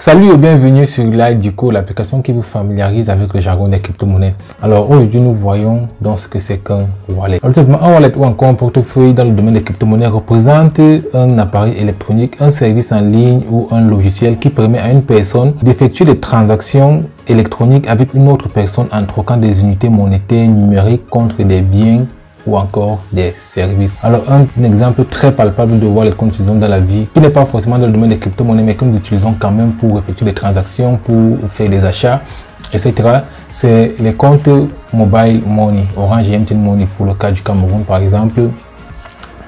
Salut et bienvenue sur l'IDICO, l'application qui vous familiarise avec le jargon des crypto-monnaies. Alors aujourd'hui, nous voyons donc ce que c'est qu'un wallet. Alors, un wallet ou encore un portefeuille dans le domaine des crypto-monnaies représente un appareil électronique, un service en ligne ou un logiciel qui permet à une personne d'effectuer des transactions électroniques avec une autre personne en troquant des unités monétaires numériques contre des biens ou encore des services. Alors un exemple très palpable de wallet que nous utilisons dans la vie, qui n'est pas forcément dans le domaine des crypto-monnaies, mais que nous utilisons quand même pour effectuer des transactions, pour faire des achats, etc. C'est les comptes mobile money, Orange et MTN Money pour le cas du Cameroun par exemple.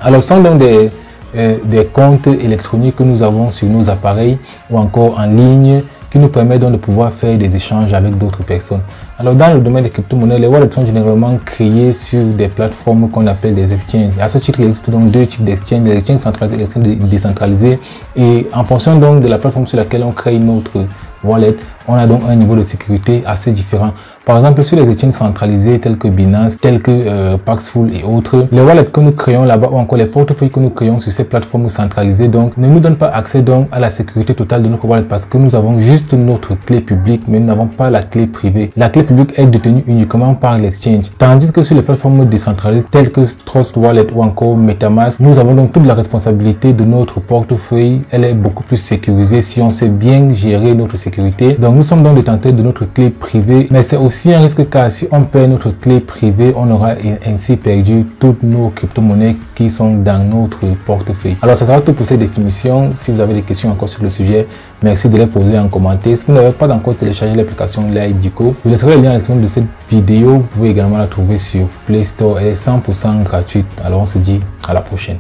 Alors ce sont donc des comptes électroniques que nous avons sur nos appareils ou encore en ligne, qui nous permet donc de pouvoir faire des échanges avec d'autres personnes. Alors dans le domaine des crypto-monnaies, les wallets sont généralement créés sur des plateformes qu'on appelle des exchanges. À ce titre, il existe donc deux types d'exchanges, des exchanges centralisés et des exchanges décentralisés. Et en fonction donc de la plateforme sur laquelle on crée notre wallet, on a donc un niveau de sécurité assez différent. Par exemple, sur les exchanges centralisés tels que Binance, tels que Paxful et autres, les wallets que nous créons là-bas ou encore les portefeuilles que nous créons sur ces plateformes centralisées donc ne nous donnent pas accès donc à la sécurité totale de notre wallet parce que nous avons juste notre clé publique mais nous n'avons pas la clé privée. La clé publique est détenue uniquement par l'exchange. Tandis que sur les plateformes décentralisées telles que Trust Wallet ou encore MetaMask, nous avons donc toute la responsabilité de notre portefeuille. Elle est beaucoup plus sécurisée si on sait bien gérer notre sécurité. Donc nous sommes donc détenteurs de notre clé privée, mais c'est aussi un risque car si on perd notre clé privée, on aura ainsi perdu toutes nos crypto-monnaies qui sont dans notre portefeuille. Alors ça sera tout pour cette définition. Si vous avez des questions encore sur le sujet, merci de les poser en commentaire. Si vous n'avez pas encore téléchargé l'application l'IDICO, je laisserai le lien à l'extérieur de cette vidéo. Vous pouvez également la trouver sur Play Store. Elle est 100% gratuite. Alors on se dit à la prochaine.